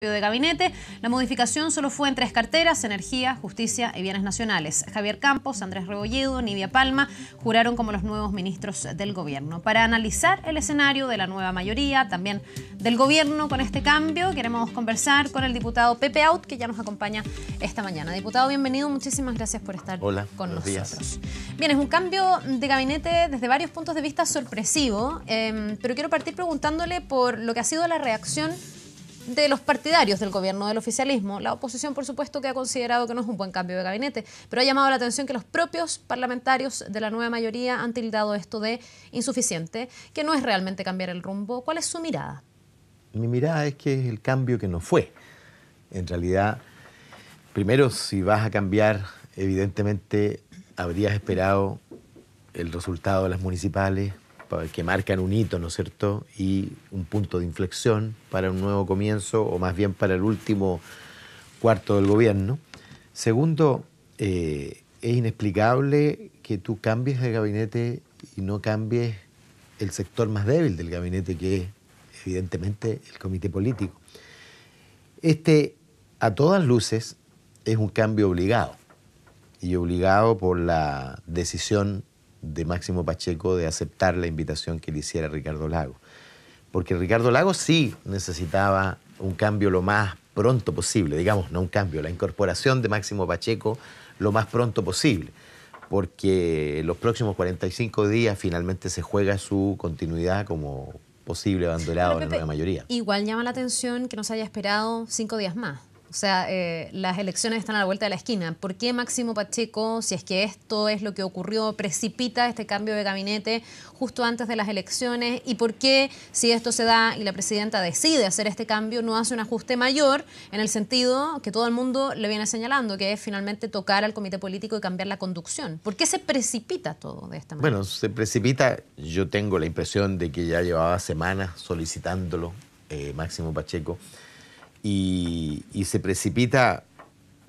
de gabinete. La modificación solo fue en 3 carteras: Energía, Justicia y Bienes Nacionales. Javier Campos, Andrés Rebolledo, Nidia Palma juraron como los nuevos ministros del gobierno. Para analizar el escenario de la nueva mayoría, también del gobierno con este cambio, queremos conversar con el diputado Pepe Out, que ya nos acompaña esta mañana. Diputado, bienvenido, muchísimas gracias por estar con nosotros. Días. Bien, es un cambio de gabinete desde varios puntos de vista sorpresivo, pero quiero partir preguntándole por lo que ha sido la reacción de los partidarios del gobierno, del oficialismo. La oposición, por supuesto, que ha considerado que no es un buen cambio de gabinete, pero ha llamado la atención que los propios parlamentarios de la nueva mayoría han tildado esto de insuficiente, que no es realmente cambiar el rumbo. ¿Cuál es su mirada? Mi mirada es que es el cambio que no fue. En realidad, primero, si vas a cambiar, evidentemente habrías esperado el resultado de las municipales, que marcan un hito, ¿no es cierto?, y un punto de inflexión para un nuevo comienzo, o más bien para el último cuarto del gobierno. Segundo, es inexplicable que tú cambies de gabinete y no cambies el sector más débil del gabinete, que es evidentemente el comité político. A todas luces, es un cambio obligado, y obligado por la decisión de Máximo Pacheco de aceptar la invitación que le hiciera Ricardo Lagos. Porque Ricardo Lagos sí necesitaba un cambio lo más pronto posible, digamos, no un cambio, la incorporación de Máximo Pacheco lo más pronto posible, porque en los próximos 45 días finalmente se juega su continuidad como posible abanderado de la nueva mayoría. Igual llama la atención que no se haya esperado 5 días más. O sea, las elecciones están a la vuelta de la esquina. ¿Por qué Máximo Pacheco, si es que esto es lo que ocurrió, precipita este cambio de gabinete justo antes de las elecciones? ¿Y por qué, si esto se da y la presidenta decide hacer este cambio, no hace un ajuste mayor en el sentido que todo el mundo le viene señalando, que es finalmente tocar al comité político y cambiar la conducción? ¿Por qué se precipita todo de esta manera? Bueno, se precipita, yo tengo la impresión de que ya llevaba semanas solicitándolo Máximo Pacheco. Y se precipita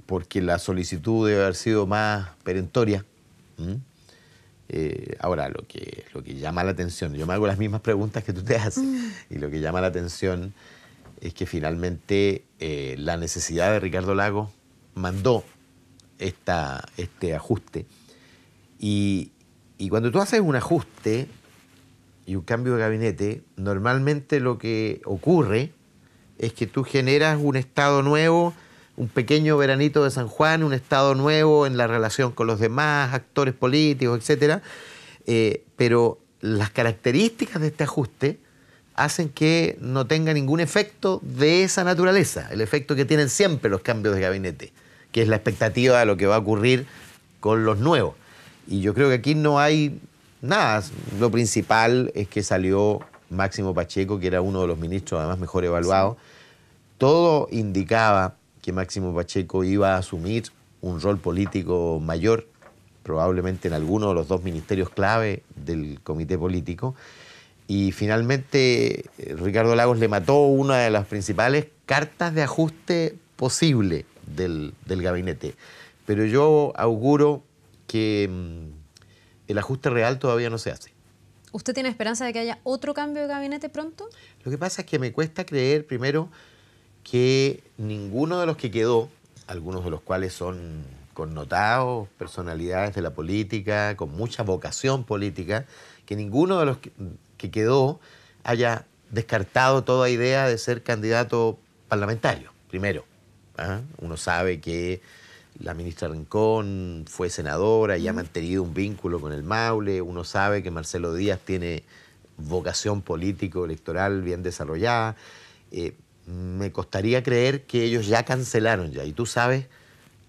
porque la solicitud debe haber sido más perentoria. Ahora, lo que llama la atención, yo me hago las mismas preguntas que tú te haces, y lo que llama la atención es que finalmente la necesidad de Ricardo Lagos mandó este ajuste. Y cuando tú haces un ajuste y un cambio de gabinete, normalmente lo que ocurre es que tú generas un estado nuevo, un pequeño veranito de San Juan, un estado nuevo en la relación con los demás actores políticos, etc. Pero las características de este ajuste hacen que no tenga ningún efecto de esa naturaleza, el efecto que tienen siempre los cambios de gabinete, que es la expectativa de lo que va a ocurrir con los nuevos. Y yo creo que aquí no hay nada. Lo principal es que salió Máximo Pacheco, que era uno de los ministros además mejor evaluados. Sí. Todo indicaba que Máximo Pacheco iba a asumir un rol político mayor, probablemente en alguno de los 2 ministerios clave del comité político. Y finalmente Ricardo Lagos le mató una de las principales cartas de ajuste posible del gabinete. Pero yo auguro que el ajuste real todavía no se hace. ¿Usted tiene esperanza de que haya otro cambio de gabinete pronto? Lo que pasa es que me cuesta creer, primero, que ninguno de los que quedó, algunos de los cuales son connotados, personalidades de la política, con mucha vocación política, que ninguno de los que quedó haya descartado toda idea de ser candidato parlamentario, primero. Uno sabe que la ministra Rincón fue senadora y ha mantenido un vínculo con el Maule. Uno sabe que Marcelo Díaz tiene vocación político-electoral bien desarrollada. Me costaría creer que ellos ya cancelaron ya. Y tú sabes,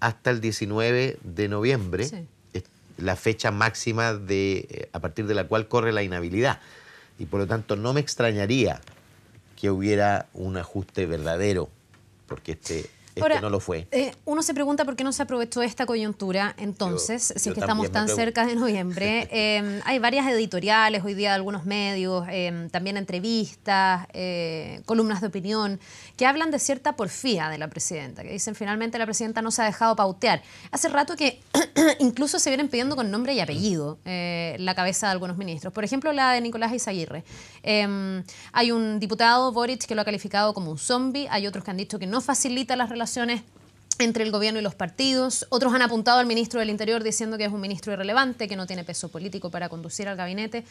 hasta el 19 de noviembre, sí, es la fecha máxima a partir de la cual corre la inhabilidad. Y por lo tanto no me extrañaría que hubiera un ajuste verdadero, porque Ahora, no lo fue. Uno se pregunta por qué no se aprovechó esta coyuntura entonces, si es que estamos tan cerca de noviembre. Hay varias editoriales hoy día de algunos medios, también entrevistas, columnas de opinión, que hablan de cierta porfía de la presidenta, que dicen finalmente la presidenta no se ha dejado pautear. Hace rato que incluso se vienen pidiendo con nombre y apellido la cabeza de algunos ministros. Por ejemplo, la de Nicolás Izaguirre. Hay un diputado, Boric, que lo ha calificado como un zombie. Hay otros que han dicho que no facilita las relaciones entre el gobierno y los partidos. Otros han apuntado al ministro del Interior diciendo que es un ministro irrelevante, que no tiene peso político para conducir al gabinete.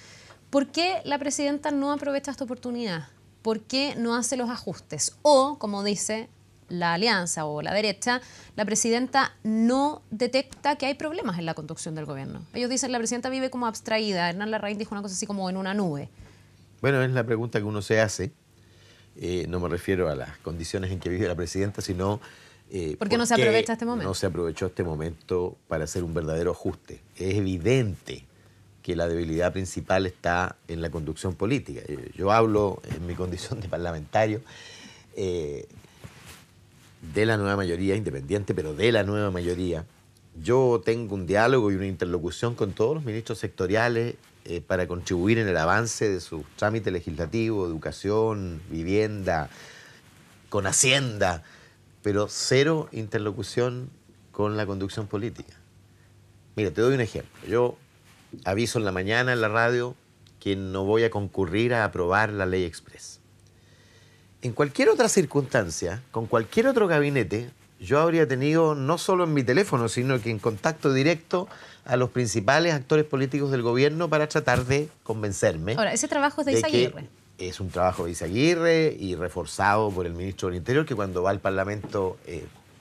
¿Por qué la presidenta no aprovecha esta oportunidad? ¿Por qué no hace los ajustes? O, como dice la alianza o la derecha, la presidenta no detecta que hay problemas en la conducción del gobierno. Ellos dicen que la presidenta vive como abstraída. Hernán Larraín dijo una cosa así como en una nube. Bueno, es la pregunta que uno se hace. No me refiero a las condiciones en que vive la presidenta, sino ¿por qué no se aprovecha este momento? No se aprovechó este momento para hacer un verdadero ajuste. Es evidente que la debilidad principal está en la conducción política. Yo hablo en mi condición de parlamentario de la nueva mayoría independiente, pero de la nueva mayoría. Yo tengo un diálogo y una interlocución con todos los ministros sectoriales para contribuir en el avance de su trámite legislativo, educación, vivienda, con Hacienda, pero cero interlocución con la conducción política. Mira, te doy un ejemplo. Yo aviso en la mañana en la radio que no voy a concurrir a aprobar la ley Express. En cualquier otra circunstancia, con cualquier otro gabinete, yo habría tenido, no solo en mi teléfono, sino que en contacto directo a los principales actores políticos del gobierno para tratar de convencerme. Ahora, ese trabajo es de Izaguirre. Es un trabajo de Izaguirre y reforzado por el ministro del Interior, que cuando va al Parlamento,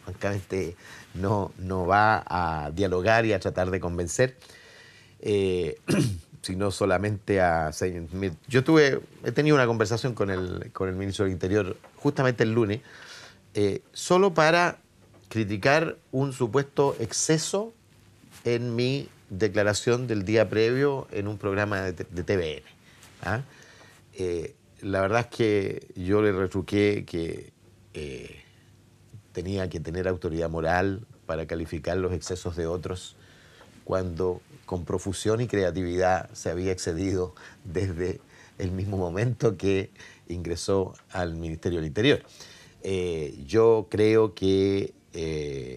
francamente, no va a dialogar y a tratar de convencer, sino solamente a... Yo he tenido una conversación con el ministro del Interior justamente el lunes, solo para criticar un supuesto exceso en mi declaración del día previo en un programa de TVN. ¿Ah? La verdad es que yo le retruqué que tenía que tener autoridad moral para calificar los excesos de otros cuando con profusión y creatividad se había excedido desde el mismo momento que ingresó al Ministerio del Interior. Yo creo que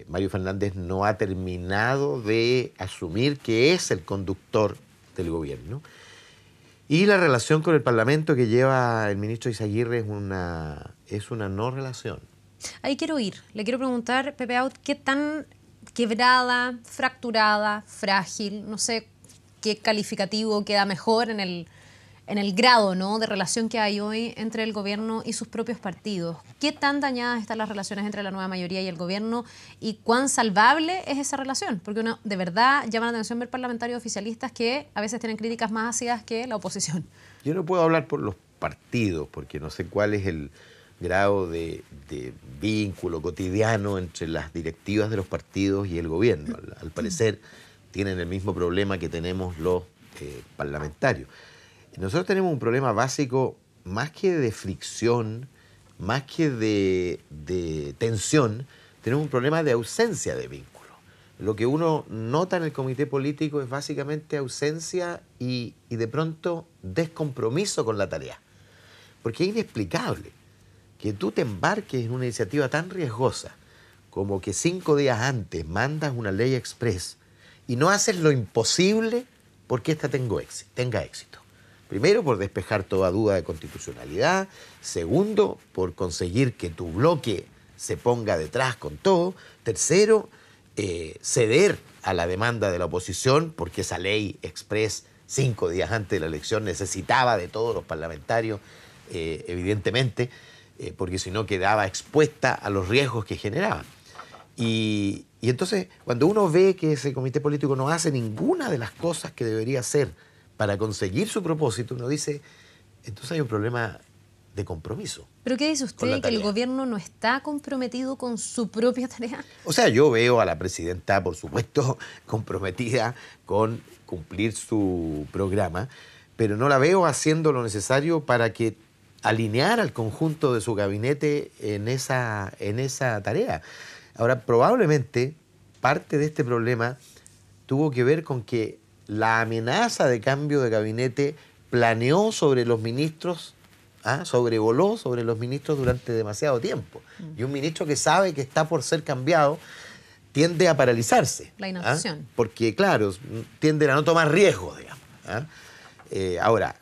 Mario Fernández no ha terminado de asumir que es el conductor del gobierno. Y la relación con el Parlamento que lleva el ministro Izaguirre es una no relación. Ahí quiero ir. Le quiero preguntar, Pepe Out, ¿qué tan quebrada, fracturada, frágil, no sé qué calificativo queda mejor en el grado, ¿no?, de relación que hay hoy entre el gobierno y sus propios partidos? ¿Qué tan dañadas están las relaciones entre la nueva mayoría y el gobierno y cuán salvable es esa relación? Porque uno, de verdad llama la atención ver parlamentarios oficialistas que a veces tienen críticas más ácidas que la oposición. Yo no puedo hablar por los partidos porque no sé cuál es el grado de vínculo cotidiano entre las directivas de los partidos y el gobierno. Al parecer tienen el mismo problema que tenemos los parlamentarios. Nosotros tenemos un problema básico, más que de fricción, más que de tensión, tenemos un problema de ausencia de vínculo. Lo que uno nota en el comité político es básicamente ausencia y de pronto descompromiso con la tarea. Porque es inexplicable que tú te embarques en una iniciativa tan riesgosa como que 5 días antes mandas una ley express y no haces lo imposible porque ésta tenga éxito. Primero, por despejar toda duda de constitucionalidad. Segundo, por conseguir que tu bloque se ponga detrás con todo. Tercero, ceder a la demanda de la oposición, porque esa ley express 5 días antes de la elección necesitaba de todos los parlamentarios, evidentemente, porque si no quedaba expuesta a los riesgos que generaba. Y entonces, cuando uno ve que ese comité político no hace ninguna de las cosas que debería hacer para conseguir su propósito, uno dice, entonces hay un problema de compromiso. ¿Pero qué dice usted, que el gobierno no está comprometido con su propia tarea? O sea, yo veo a la presidenta, por supuesto, comprometida con cumplir su programa, pero no la veo haciendo lo necesario para que alinear al conjunto de su gabinete en esa tarea. Ahora, probablemente parte de este problema tuvo que ver con que la amenaza de cambio de gabinete planeó sobre los ministros, sobrevoló sobre los ministros durante demasiado tiempo. Y un ministro que sabe que está por ser cambiado tiende a paralizarse. La inacción. Porque, claro, tienden a no tomar riesgos, digamos. Ahora,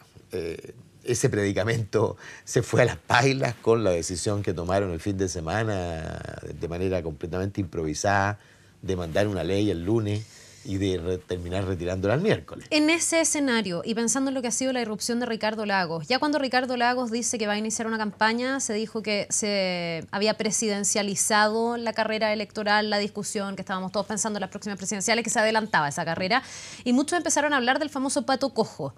ese predicamento se fue a las pailas con la decisión que tomaron el fin de semana de manera completamente improvisada de mandar una ley el lunes y de terminar retirándola el miércoles. En ese escenario, y pensando en lo que ha sido la irrupción de Ricardo Lagos, ya cuando Ricardo Lagos dice que va a iniciar una campaña, se dijo que se había presidencializado la carrera electoral, la discusión, que estábamos todos pensando en las próximas presidenciales, que se adelantaba esa carrera, y muchos empezaron a hablar del famoso pato cojo.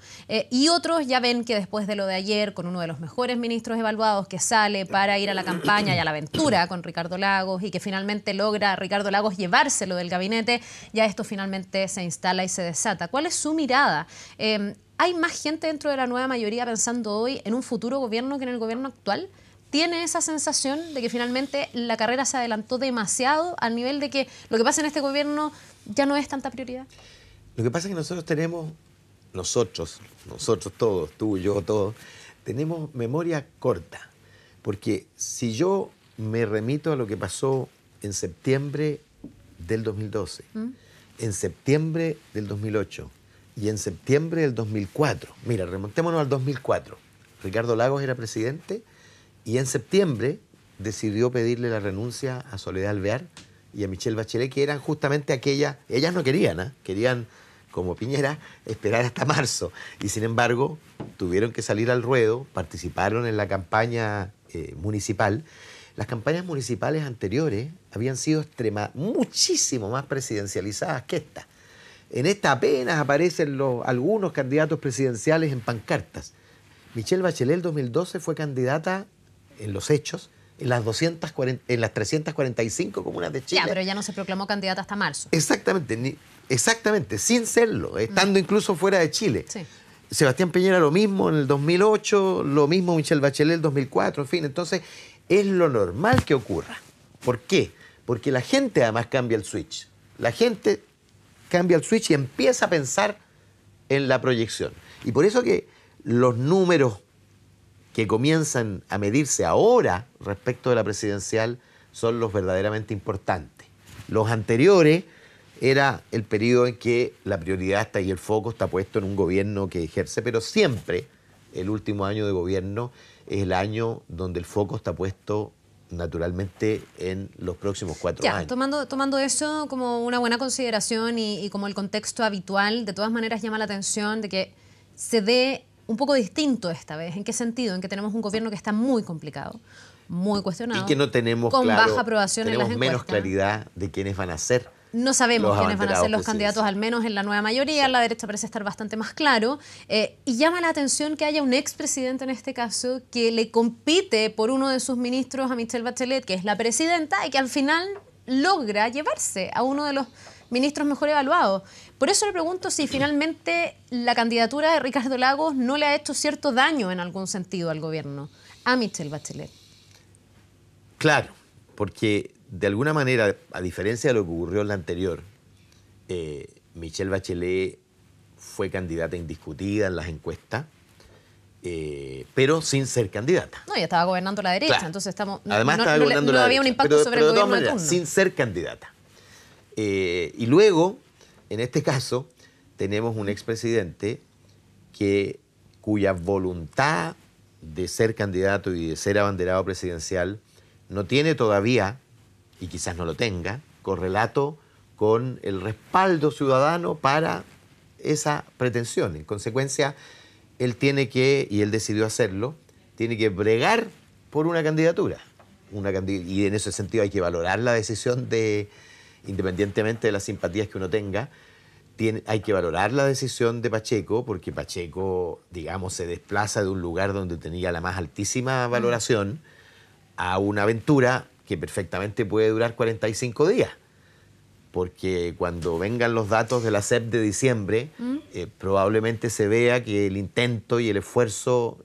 Y otros ya ven que después de lo de ayer, con uno de los mejores ministros evaluados que sale para ir a la campaña y a la aventura con Ricardo Lagos, y que finalmente logra Ricardo Lagos llevárselo del gabinete, ya esto finalmente se instala y se desata. ¿Cuál es su mirada? ¿Hay más gente dentro de la nueva mayoría pensando hoy en un futuro gobierno que en el gobierno actual? ¿Tiene esa sensación de que finalmente la carrera se adelantó demasiado al nivel de que lo que pasa en este gobierno ya no es tanta prioridad? Lo que pasa es que nosotros tenemos, nosotros todos, tú, yo, todos, tenemos memoria corta. Porque si yo me remito a lo que pasó en septiembre del 2012, en septiembre del 2008 y en septiembre del 2004. Mira, remontémonos al 2004. Ricardo Lagos era presidente y en septiembre decidió pedirle la renuncia a Soledad Alvear y a Michelle Bachelet, que eran justamente aquellas, ellas no querían, querían, como Piñera, esperar hasta marzo. Y sin embargo, tuvieron que salir al ruedo, participaron en la campaña municipal. Las campañas municipales anteriores habían sido muchísimo más presidencializadas que esta. En esta apenas aparecen algunos candidatos presidenciales en pancartas. Michelle Bachelet en 2012 fue candidata en los hechos en las 345 comunas de Chile. Ya, pero ya no se proclamó candidata hasta marzo. Exactamente, sin serlo, estando incluso fuera de Chile. Sí. Sebastián Piñera lo mismo en el 2008, lo mismo Michelle Bachelet en el 2004, en fin, entonces es lo normal que ocurra. ¿Por qué? Porque la gente además cambia el switch. La gente cambia el switch y empieza a pensar en la proyección. Y por eso que los números que comienzan a medirse ahora respecto de la presidencial son los verdaderamente importantes. Los anteriores era el periodo en que la prioridad está y el foco está puesto en un gobierno que ejerce, pero siempre el último año de gobierno es el año donde el foco está puesto naturalmente en los próximos 4 años. Tomando eso como una buena consideración y como el contexto habitual, de todas maneras llama la atención de que se dé un poco distinto esta vez. ¿En qué sentido? En que tenemos un gobierno que está muy complicado, muy cuestionado. Y que no tenemos, con baja aprobación en las tenemos encuestas. menos claridad de quiénes van a ser. No sabemos quiénes van a ser los presidenciales. candidatos, al menos en la nueva mayoría. Sí. La derecha parece estar bastante más claro. Y llama la atención que haya un expresidente en este caso que le compite por uno de sus ministros a Michelle Bachelet, que es la presidenta, y que al final logra llevarse a uno de los ministros mejor evaluados. Por eso le pregunto si finalmente la candidatura de Ricardo Lagos no le ha hecho cierto daño en algún sentido al gobierno, a Michelle Bachelet. Claro, porque de alguna manera, a diferencia de lo que ocurrió en la anterior, Michelle Bachelet fue candidata indiscutida en las encuestas, pero sin ser candidata. No, ya estaba gobernando la derecha, Claro. entonces Además estaba gobernando no la había un derecha, impacto sobre el de todas gobierno de maneras, turno. sin ser candidata. Y luego, en este caso, tenemos un expresidente cuya voluntad de ser candidato y de ser abanderado presidencial no tiene todavía, y quizás no lo tenga, correlato con el respaldo ciudadano para esa pretensión. En consecuencia, él decidió hacerlo, tiene que bregar por una candidatura. Y en ese sentido hay que valorar la decisión independientemente de las simpatías que uno tenga, hay que valorar la decisión de Pacheco, porque Pacheco, digamos, se desplaza de un lugar donde tenía la más altísima valoración a una aventura que perfectamente puede durar 45 días. porque cuando vengan los datos de la CEP de diciembre, probablemente se vea que el intento y el esfuerzo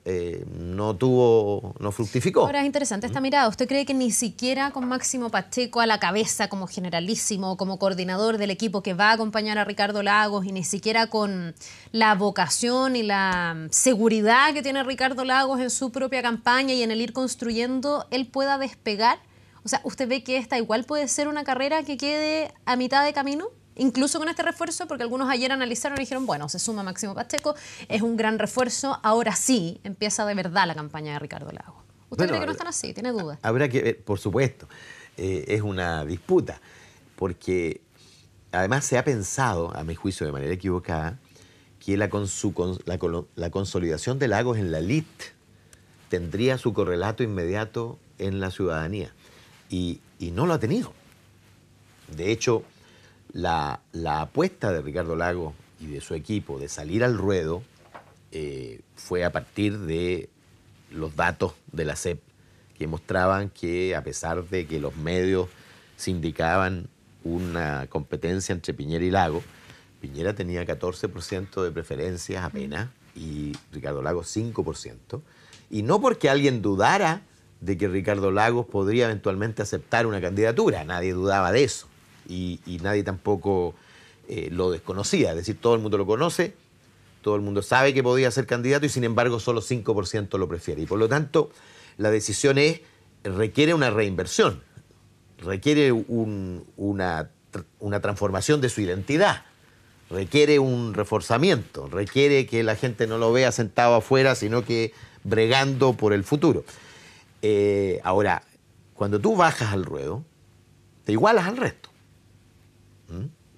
no fructificó. Ahora es interesante esta mirada. ¿Usted cree que ni siquiera con Máximo Pacheco a la cabeza como generalísimo, como coordinador del equipo que va a acompañar a Ricardo Lagos, y ni siquiera con la vocación y la seguridad que tiene Ricardo Lagos en su propia campaña y en el ir construyendo, él pueda despegar? O sea, ¿usted ve que esta igual puede ser una carrera que quede a mitad de camino? Incluso con este refuerzo, porque algunos ayer analizaron y dijeron, bueno, se suma Máximo Pacheco, es un gran refuerzo, ahora sí empieza de verdad la campaña de Ricardo Lagos. ¿Usted cree que no están así? ¿Tiene dudas? Habrá que ver, por supuesto, es una disputa, porque además se ha pensado, a mi juicio de manera equivocada, que la consolidación de Lagos en la elite tendría su correlato inmediato en la ciudadanía. Y no lo ha tenido. De hecho, la apuesta de Ricardo Lagos y de su equipo de salir al ruedo fue a partir de los datos de la CEP, que mostraban que a pesar de que los medios se indicaban una competencia entre Piñera y Lagos, Piñera tenía 14% de preferencias apenas y Ricardo Lagos 5%. Y no porque alguien dudara de que Ricardo Lagos podría eventualmente aceptar una candidatura. Nadie dudaba de eso y nadie tampoco lo desconocía. Es decir, todo el mundo lo conoce, todo el mundo sabe que podía ser candidato y sin embargo solo 5% lo prefiere. Y por lo tanto, la decisión requiere una reinversión, requiere una transformación de su identidad, requiere un reforzamiento, requiere que la gente no lo vea sentado afuera, sino que bregando por el futuro. Ahora, cuando tú bajas al ruedo, te igualas al resto.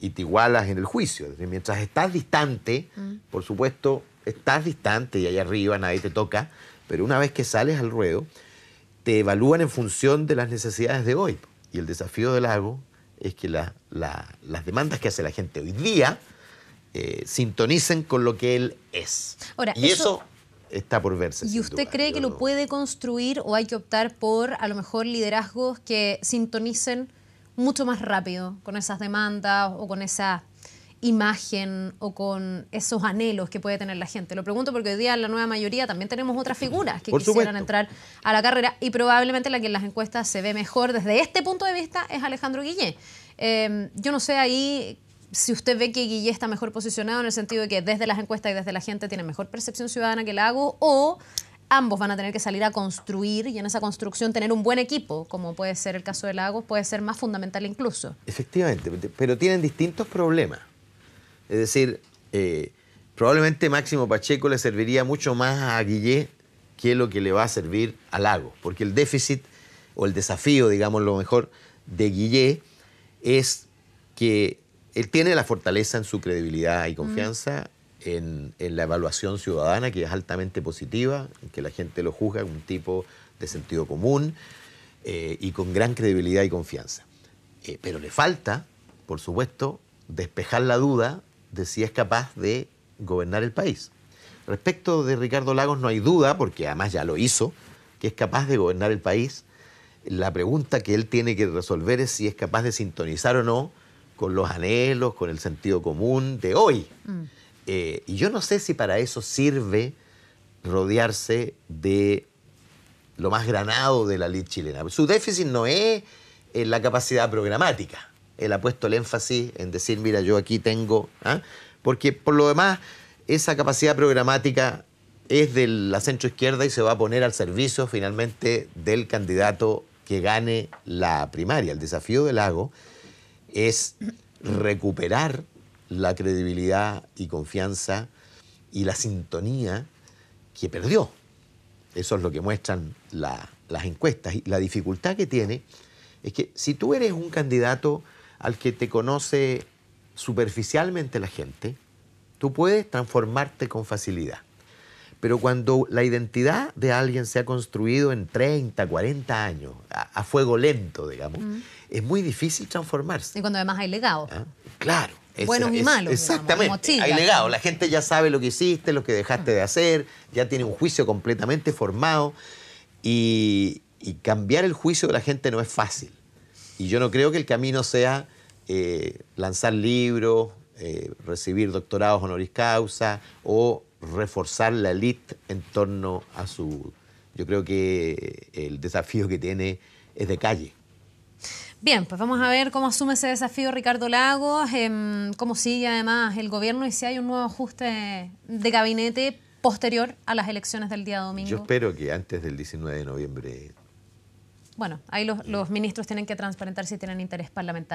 Y te igualas en el juicio. Es decir, mientras estás distante, por supuesto, estás distante y allá arriba nadie te toca, pero una vez que sales al ruedo, te evalúan en función de las necesidades de hoy. Y el desafío de Lagos es que las demandas que hace la gente hoy día sintonicen con lo que él es. Ahora, y eso está por verse. ¿Y usted cree que lo puede construir o hay que optar por, a lo mejor, liderazgos que sintonicen mucho más rápido con esas demandas o con esa imagen o con esos anhelos que puede tener la gente? Lo pregunto porque hoy día en la nueva mayoría también tenemos otras figuras que quisieran entrar a la carrera y probablemente la que en las encuestas se ve mejor desde este punto de vista es Alejandro Guillé. Yo no sé ahí si usted ve que Guillé está mejor posicionado en el sentido de que desde las encuestas y desde la gente tiene mejor percepción ciudadana que Lagos, o ambos van a tener que salir a construir y en esa construcción tener un buen equipo, como puede ser el caso de Lagos, puede ser más fundamental incluso. Efectivamente, pero tienen distintos problemas. Es decir, probablemente Máximo Pacheco le serviría mucho más a Guillé que lo que le va a servir a Lagos, porque el déficit o el desafío, digamos lo mejor, de Guillé es que él tiene la fortaleza en su credibilidad y confianza, en la evaluación ciudadana, que es altamente positiva, en que la gente lo juzga como un tipo de sentido común y con gran credibilidad y confianza. Pero le falta, por supuesto, despejar la duda de si es capaz de gobernar el país. Respecto de Ricardo Lagos no hay duda, porque además ya lo hizo, que es capaz de gobernar el país. La pregunta que él tiene que resolver es si es capaz de sintonizar o no con los anhelos, con el sentido común de hoy. Y yo no sé si para eso sirve rodearse de lo más granado de la elite chilena. Su déficit no es la capacidad programática. Él ha puesto el énfasis en decir, mira, yo aquí tengo... Porque por lo demás, esa capacidad programática es de la centroizquierda y se va a poner al servicio finalmente del candidato que gane la primaria. El desafío de Lagos es recuperar la credibilidad y confianza y la sintonía que perdió. Eso es lo que muestran las encuestas. Y la dificultad que tiene es que si tú eres un candidato al que te conoce superficialmente la gente, tú puedes transformarte con facilidad. Pero cuando la identidad de alguien se ha construido en 30, 40 años, a fuego lento, digamos, es muy difícil transformarse. Y cuando además hay legado. Claro. Buenos y malos. Exactamente. Digamos, hay legado. La gente ya sabe lo que hiciste, lo que dejaste de hacer, ya tiene un juicio completamente formado y cambiar el juicio de la gente no es fácil. Y yo no creo que el camino sea lanzar libros, recibir doctorados honoris causa o reforzar la élite en torno a su... Yo creo que el desafío que tiene es de calle. Bien, pues vamos a ver cómo asume ese desafío Ricardo Lagos, cómo sigue además el gobierno y si hay un nuevo ajuste de gabinete posterior a las elecciones del día domingo. Yo espero que antes del 19 de noviembre... Bueno, ahí los ministros tienen que transparentar si tienen interés parlamentario.